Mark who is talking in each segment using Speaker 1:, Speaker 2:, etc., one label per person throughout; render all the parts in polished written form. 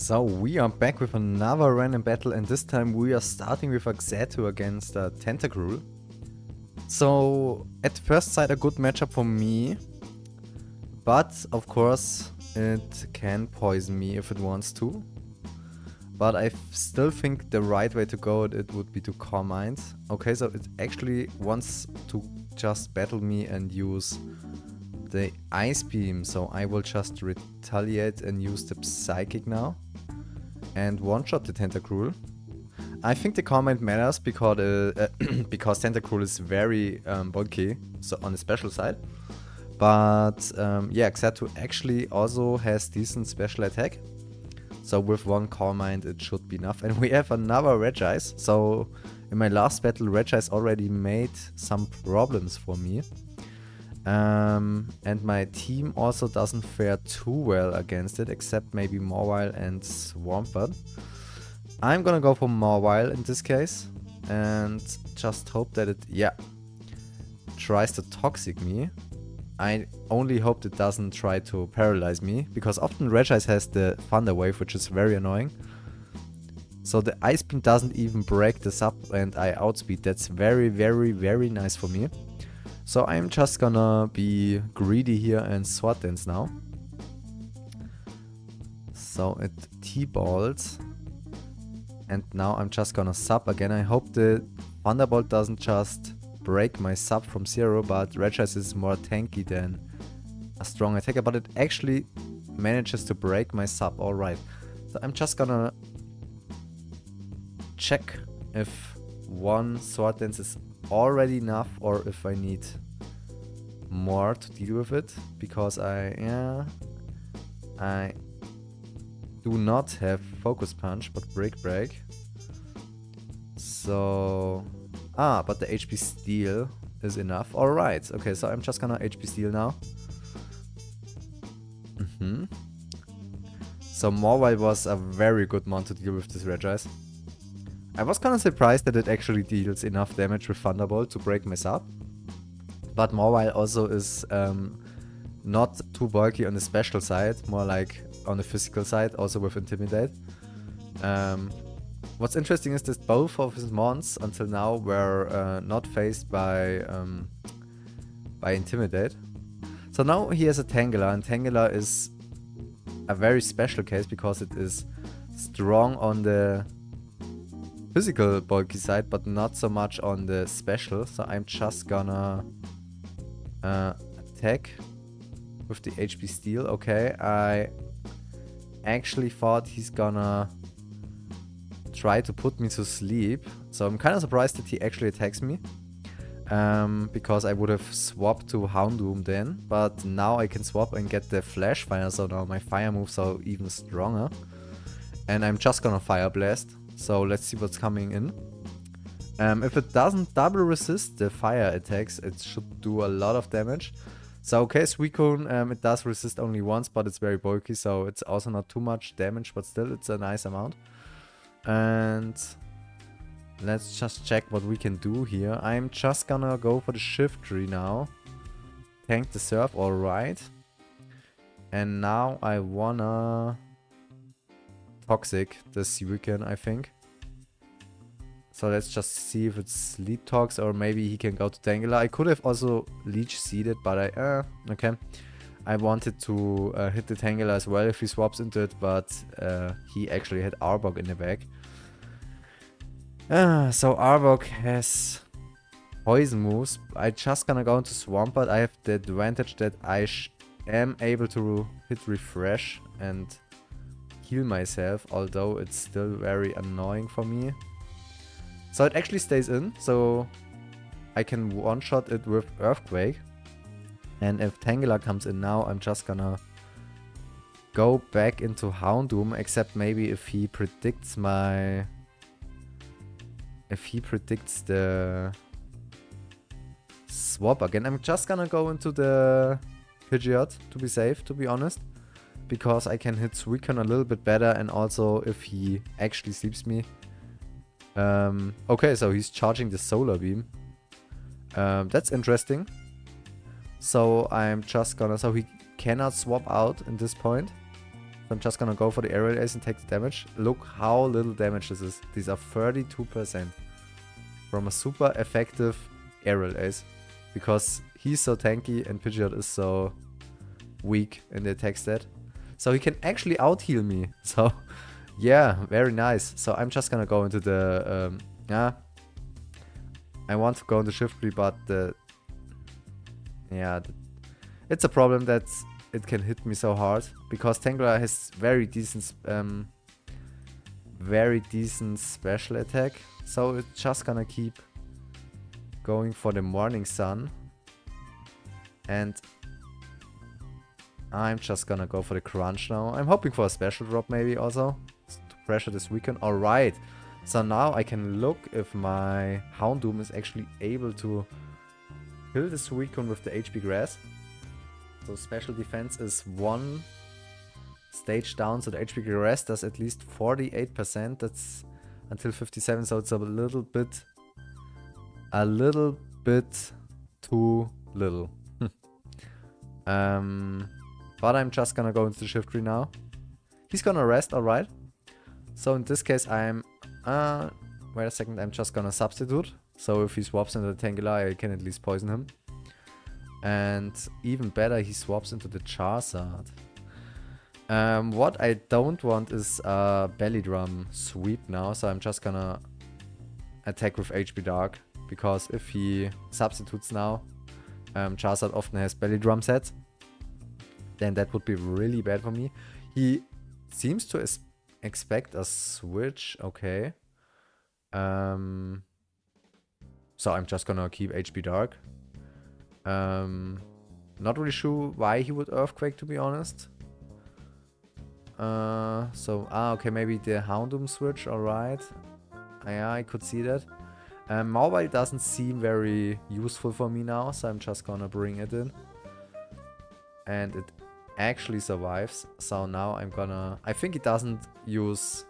Speaker 1: So we are back with another random battle, and this time we are starting with a Xatu against a Tentacruel. So at first sight a good matchup for me, but of course it can poison me if it wants to. But I still think the right way to go it would be to Calm Mind. Okay, so it actually wants to just battle me and use the Ice Beam, so I will just retaliate and use the Psychic now and one-shot the Tentacruel. I think the Calm Mind matters because because Tentacruel is very bulky, so on the special side. But yeah, Xatu actually also has decent special attack. So with one Calm Mind it should be enough. And we have another Regice. So in my last battle Regice already made some problems for me. And my team also doesn't fare too well against it, except maybe Mawile and Swampert. I'm gonna go for Mawile in this case and just hope that it, tries to Toxic me. I only hope it doesn't try to paralyze me, because often Regice has the Thunder Wave, which is very annoying. So the Ice Beam doesn't even break this up and I outspeed. That's very, very, very nice for me. So I'm just gonna be greedy here and Sword Dance now. So it T-Balls. And now I'm just gonna sub again. I hope the Thunderbolt doesn't just break my sub from 0, but Regice is more tanky than a strong attacker. But it actually manages to break my sub, alright. So I'm just gonna check if one Sword Dance is already enough or if I need more to deal with it, because I do not have Focus Punch but Break. So but the HP Steal is enough. Alright, okay, so I'm just gonna HP Steal now. So Mawile was a very good mon to deal with this Regice. I was kind of surprised that it actually deals enough damage with Thunderbolt to break my sub. But Mawile also is not too bulky on the special side, more like on the physical side, also with Intimidate. What's interesting is that both of his mons until now were not faced by Intimidate. So now he has a Tangela, and Tangela is a very special case because it is strong on the physical bulky side, but not so much on the special. So I'm just gonna attack with the HP Steal. Okay, I actually thought he's gonna try to put me to sleep. So I'm kind of surprised that he actually attacks me. Because I would have swapped to Houndoom then. But now I can swap and get the Flash Fire, so now my fire moves are even stronger. And I'm just gonna Fire Blast. So let's see what's coming in. If it doesn't double resist the fire attacks, it should do a lot of damage. So okay, Suicune, it does resist only once, but it's very bulky, so it's also not too much damage, but still it's a nice amount. And let's just check what we can do here. I'm just gonna go for the Shift Tree now. Tank the Surf, alright. And now I wanna Toxic the Suicune, I think. So let's just see if it's Sleep Talks, or maybe he can go to Tangela. I could have also Leech Seeded, but okay. I wanted to hit the Tangela as well if he swaps into it, but he actually had Arbok in the back. So Arbok has poison moves. I just gonna go into Swampert. I have the advantage that I am able to hit Refresh and heal myself, although it's still very annoying for me. So it actually stays in, so I can one-shot it with Earthquake. And if Tangela comes in now, I'm just gonna go back into Houndoom, except maybe if he predicts my... If he predicts the swap again, I'm just gonna go into the Pidgeot to be safe, to be honest. Because I can hit Suicune a little bit better, and also if he actually sleeps me. Okay, so he's charging the Solar Beam. That's interesting. So I'm just gonna... So he cannot swap out in this point. I'm just gonna go for the aerial ace and take the damage. Look how little damage this is. These are 32% from a super effective aerial ace. Because he's so tanky and Pidgeot is so weak in the attack stat. So he can actually out-heal me. So, yeah, very nice. So I'm just gonna go into the... I want to go into Shift Tree, but it's a problem that it can hit me so hard. Because Tangela has very decent special attack. So it's just gonna keep going for the Morning Sun. And I'm just gonna go for the Crunch now. I'm hoping for a special drop maybe also to pressure this Weakon. Alright, so now I can look if my Houndoom is actually able to kill this Weakon with the HP Grass. So special defense is 1 stage down, so the HP Grass does at least 48%. That's until 57, so it's a little bit too little. But I'm just gonna go into the Shift Tree now. He's gonna rest, alright. So in this case I'm... wait a second, I'm just gonna substitute. So if he swaps into the Tangela, I can at least poison him. And even better, he swaps into the Charizard. What I don't want is a Belly Drum sweep now. So I'm just gonna attack with HP Dark. Because if he substitutes now, Charizard often has Belly Drum sets. Then that would be really bad for me. He seems to expect a switch. Okay. So I'm just gonna keep HP Dark. Not really sure why he would Earthquake, to be honest. Okay, maybe the Houndoom switch, alright. Yeah, I could see that. Mobile doesn't seem very useful for me now, so I'm just gonna bring it in. And it actually survives, so now I'm gonna... I think he doesn't use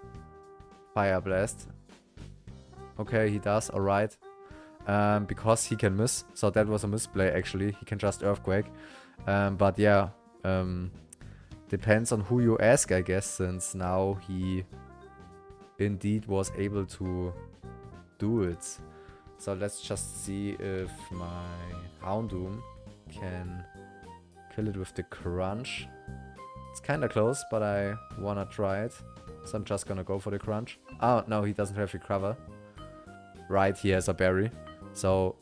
Speaker 1: Fire Blast. Okay, he does, alright. Because he can miss, so that was a misplay actually. He can just Earthquake. But yeah, depends on who you ask, I guess, since now he indeed was able to do it. So let's just see if my Houndoom can kill it with the Crunch. It's kinda close, but I wanna try it. So I'm just gonna go for the Crunch. Oh, no, he doesn't have Recover. Right, he has a Berry. So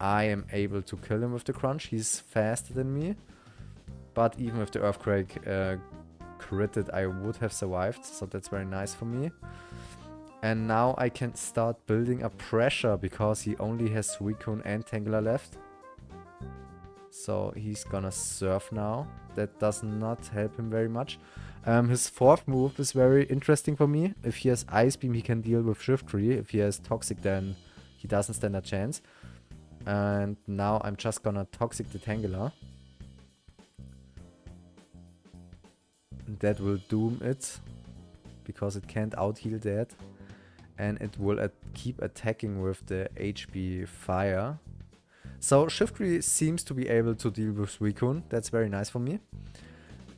Speaker 1: I am able to kill him with the Crunch. He's faster than me. But even with the Earthquake critted, I would have survived. So that's very nice for me. And now I can start building a pressure because he only has Suicune and Tangela left. So he's gonna Surf now. That does not help him very much. His fourth move is very interesting for me. If he has Ice Beam, he can deal with Shift Tree. If he has Toxic, then he doesn't stand a chance. And now I'm just gonna Toxic the Tangela. That will doom it. Because it can't out-heal that. And it will keep attacking with the HP Fire. So Shift Tree seems to be able to deal with Suicune. That's very nice for me.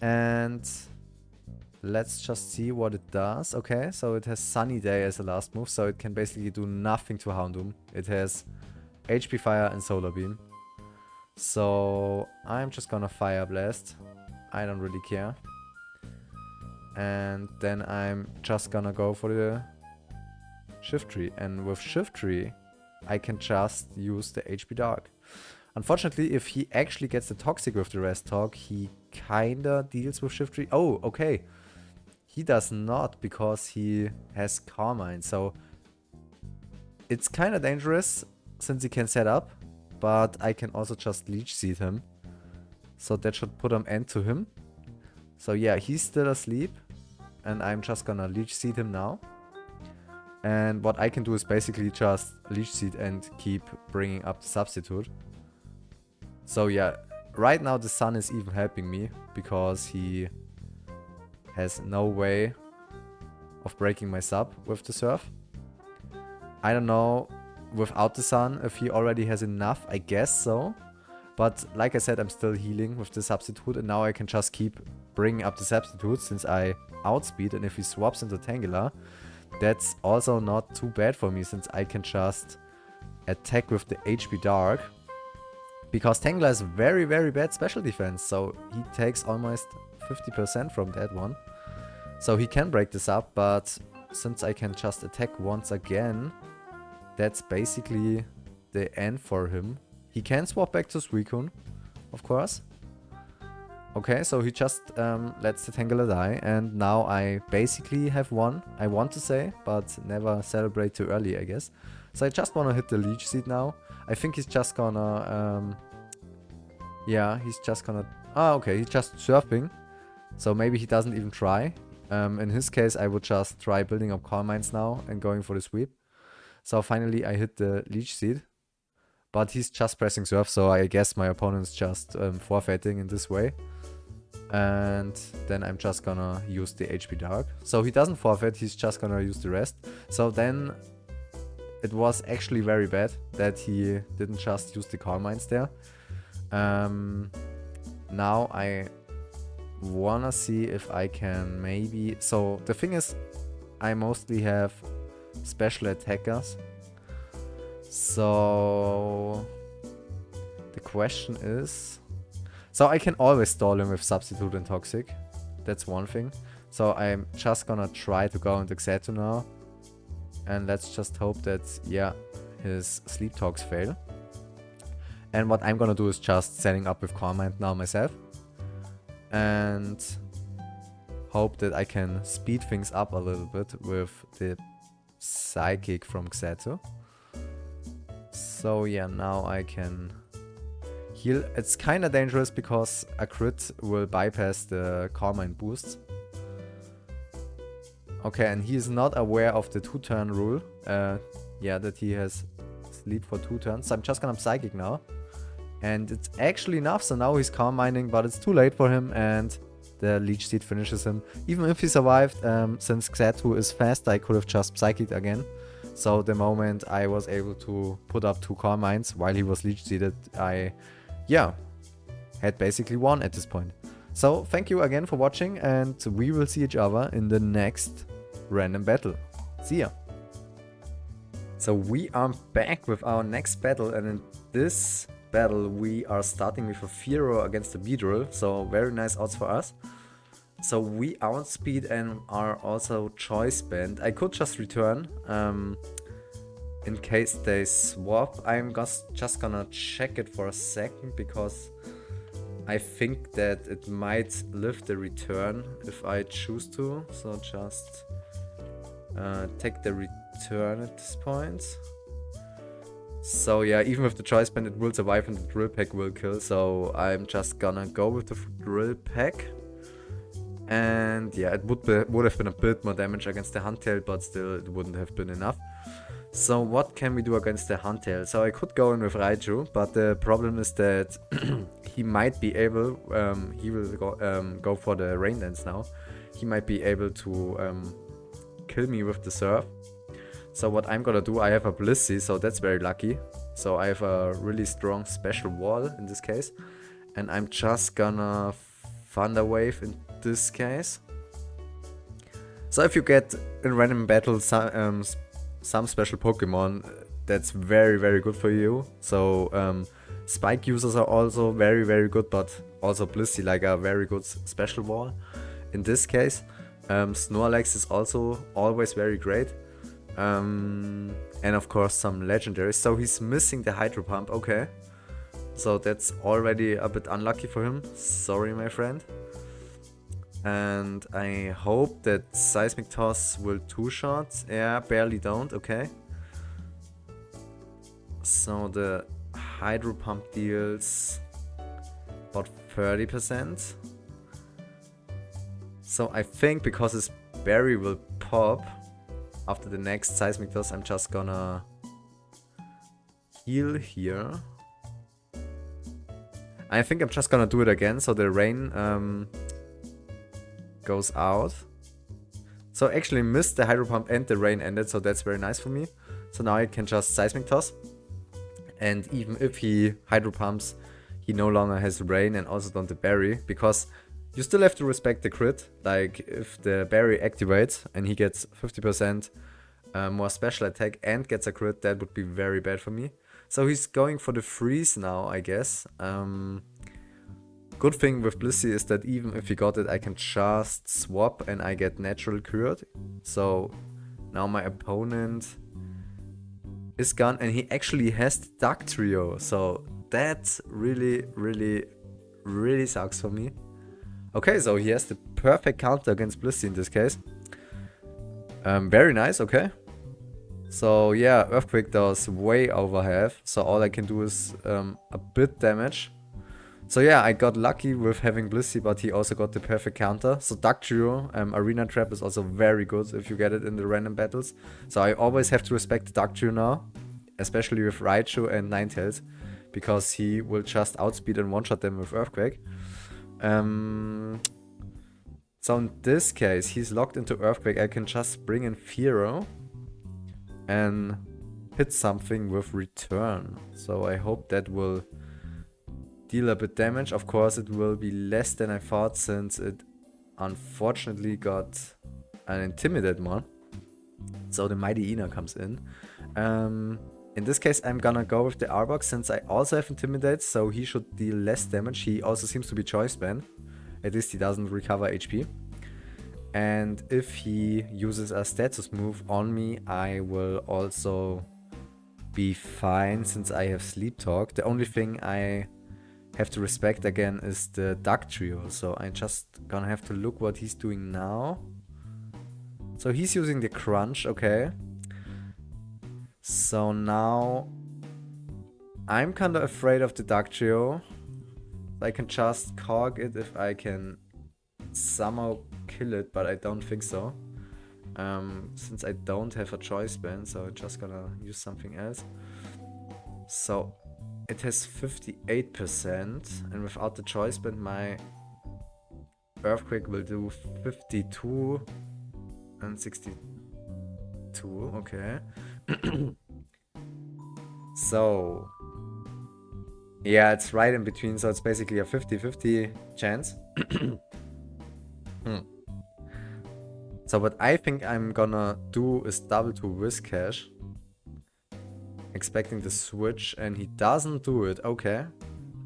Speaker 1: And let's just see what it does. Okay, so it has Sunny Day as the last move. So it can basically do nothing to Houndoom. It has HP Fire and Solar Beam. So I'm just gonna Fire Blast. I don't really care. And then I'm just gonna go for the Shift Tree. And with Shift Tree, I can just use the HP Dark. Unfortunately, if he actually gets the Toxic with the Rest Talk, he kinda deals with Shift Tree. Oh, okay. He does not, because he has Carmine. So it's kinda dangerous since he can set up. But I can also just Leech Seed him. So that should put an end to him. So yeah, he's still asleep. And I'm just gonna Leech Seed him now. And what I can do is basically just Leech Seed and keep bringing up the Substitute. So yeah, right now the Sun is even helping me. Because he has no way of breaking my sub with the Surf. I don't know without the Sun if he already has enough. I guess so. But like I said, I'm still healing with the Substitute. And now I can just keep bringing up the substitute since I outspeed, and if he swaps into Tangela, that's also not too bad for me since I can just attack with the HP Dark. Because Tangela is very, very bad special defense, so he takes almost 50% from that one. So he can break this up, but since I can just attack once again, that's basically the end for him. He can swap back to Suicune, of course. Okay, so he just lets the Tangela die, and now I basically have won, I want to say, but never celebrate too early, I guess. So I just want to hit the Leech Seed now. I think he's just gonna, yeah, he's just gonna, okay, he's just surfing. So maybe he doesn't even try. In his case, I would just try building up Calm Minds now and going for the sweep. So finally I hit the Leech Seed. But he's just pressing surf, so I guess my opponent's just forfeiting in this way. And then I'm just gonna use the HP Dark. So he doesn't forfeit, he's just gonna use the rest. So then it was actually very bad that he didn't just use the Calm Minds there. Now I wanna see if I can maybe... So the thing is, I mostly have special attackers. So the question is... So I can always stall him with Substitute and Toxic. That's one thing. So I'm just gonna try to go into Xatu now. And let's just hope that, yeah, his Sleep Talks fail. And what I'm gonna do is just setting up with Calm Mind now myself. And hope that I can speed things up a little bit with the Psychic from Xatu. So yeah, now I can heal. It's kind of dangerous because a crit will bypass the Calm Mind boosts. Okay, and he is not aware of the 2-turn rule. Yeah, that he has sleep for 2 turns. So I'm just gonna Psychic now. And it's actually enough, so now he's Calm Minding, but it's too late for him and the Leech Seed finishes him. Even if he survived, since Xatu is fast, I could have just Psychic again. So the moment I was able to put up 2 Calm Minds while he was Leech Seeded, I, yeah, had basically won at this point. So thank you again for watching, and we will see each other in the next random battle. See ya! So we are back with our next battle, and in this battle we are starting with a Fearow against a Beedrill, so very nice odds for us. So we outspeed and are also choice banned. I could just return in case they swap. I'm just gonna check it for a second because I think that it might live the return if I choose to. So just take the return at this point. So yeah, even with the choice band it will survive and the drill pack will kill. So I'm just gonna go with the drill pack. And yeah, it would have been a bit more damage against the Huntail, but still it wouldn't have been enough. So what can we do against the Huntail? So I could go in with Raichu, but the problem is that he might be able, he will go for the Rain Dance now. He might be able to kill me with the Surf. So what I'm gonna do, I have a Blissey, so that's very lucky. So I have a really strong special wall in this case. And I'm just gonna Thunder Wave in this case. So if you get in random battles some special Pokemon, that's very, very good for you. So Spike users are also very, very good, but also Blissey like a very good special wall. In this case, Snorlax is also always very great. And of course some legendaries. So he's missing the Hydro Pump, okay. So that's already a bit unlucky for him. Sorry, my friend. And I hope that Seismic Toss will 2-shot. Yeah, barely don't, okay. So the Hydro Pump deals about 30%. So I think because his berry will pop after the next Seismic Toss, I'm just gonna heal here. I think I'm just gonna do it again, so the rain goes out. So I actually missed the Hydro Pump and the rain ended, so that's very nice for me. So now I can just Seismic Toss. And even if he Hydro Pumps, he no longer has rain and also don't the berry, because You still have to respect the crit. Like, if the berry activates and he gets 50% more special attack and gets a crit, that would be very bad for me. So he's going for the freeze now, I guess. Good thing with Blissey is that even if he got it, I can just swap and I get natural cured. So now my opponent is gone and he actually has the Dugtrio. So that really sucks for me. Okay, so he has the perfect counter against Blissey in this case. Very nice, okay. So yeah, Earthquake does way over half. So all I can do is a bit damage. So yeah, I got lucky with having Blissey, but he also got the perfect counter. So Dugtrio, Arena Trap is also very good if you get it in the random battles. So I always have to respect Dugtrio now, especially with Raichu and Ninetales, because he will just outspeed and one-shot them with Earthquake. So in this case, he's locked into Earthquake. I can just bring in Fearow and hit something with Return. So I hope that will deal a bit damage. Of course, it will be less than I thought since it unfortunately got an Intimidate one. So the Mighty Ina comes in. In this case, I'm gonna go with the Arbok since I also have Intimidate, so he should deal less damage. He also seems to be Choice Band. At least he doesn't recover HP. And if he uses a status move on me, I will also be fine since I have Sleep Talk. The only thing I have to respect again is the Dugtrio. So I'm just gonna have to look what he's doing now. So he's using the Crunch, okay. So now I'm kinda afraid of the Dugtrio. I can just cog it if I can somehow kill it, but I don't think so. Since I don't have a choice band, so I'm just gonna use something else. So it has 58%, and without the choice band, my Earthquake will do 52 and 62. Okay. So yeah, it's right in between, so it's basically a 50-50 chance. So what I think I'm gonna do is double to Whiscash, expecting the switch, and he doesn't do it. Okay,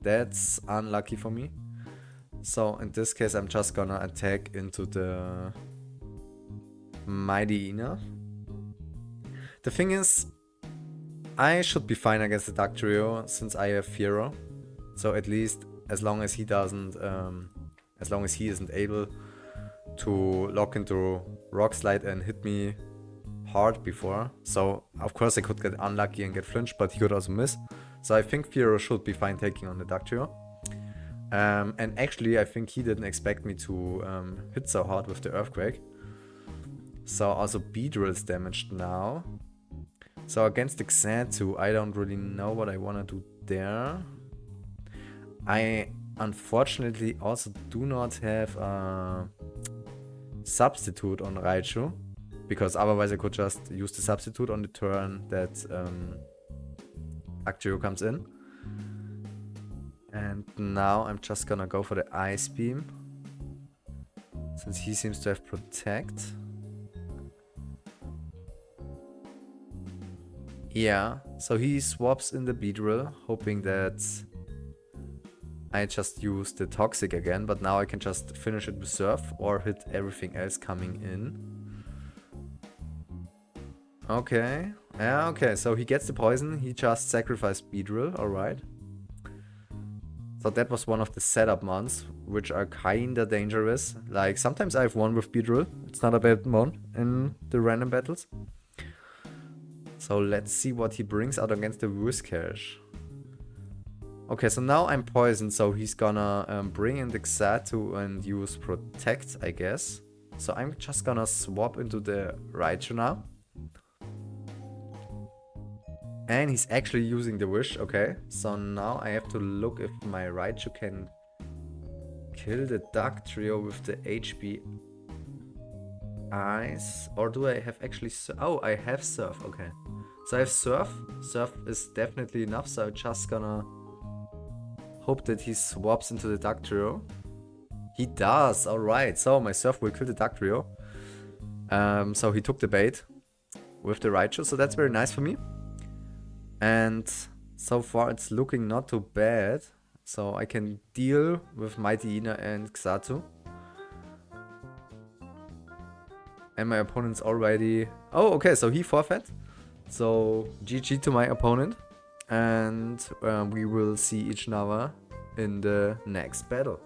Speaker 1: that's unlucky for me. So in this case, I'm just gonna attack into the Mighty Ina. The thing is, I should be fine against the Dugtrio since I have Fearow. So at least as long as he doesn't, as long as he isn't able to lock into Rock Slide and hit me hard before. So of course I could get unlucky and get flinched, but he could also miss. So I think Fearow should be fine taking on the Dugtrio. And actually I think he didn't expect me to hit so hard with the Earthquake. So also Beedrill is damaged now. So against the Xatu, I don't really know what I want to do there. I unfortunately also do not have a substitute on Raichu, because otherwise I could just use the substitute on the turn that Dugtrio comes in. And now I'm just gonna go for the Ice Beam, since he seems to have Protect. Yeah, so he swaps in the Beedrill, hoping that I just use the Toxic again, but now I can just finish it with Surf or hit everything else coming in. Okay, yeah, okay, so he gets the poison, he just sacrificed Beedrill, alright. So that was one of the setup mons, which are kinda dangerous. Like, sometimes I've won with Beedrill, it's not a bad mon in the random battles. So let's see what he brings out against the Whiscash. Okay, so now I'm poisoned, so he's gonna bring in the Xatu and use Protect, I guess. So I'm just gonna swap into the Raichu now. And he's actually using the Wish, okay. So now I have to look if my Raichu can kill the Dugtrio with the HP Ice. Or do I have actually... Oh, I have Surf, okay. So I have Surf. Surf is definitely enough, so I'm just gonna hope that he swaps into the Dugtrio. He does, alright. So my Surf will kill the Dugtrio. So he took the bait with the Raichu, so that's very nice for me. And so far it's looking not too bad. So I can deal with Mighty Ina and Xatu. And my opponent's already... Oh, okay, so he forfeit. So GG to my opponent. And we will see each other in the next battle.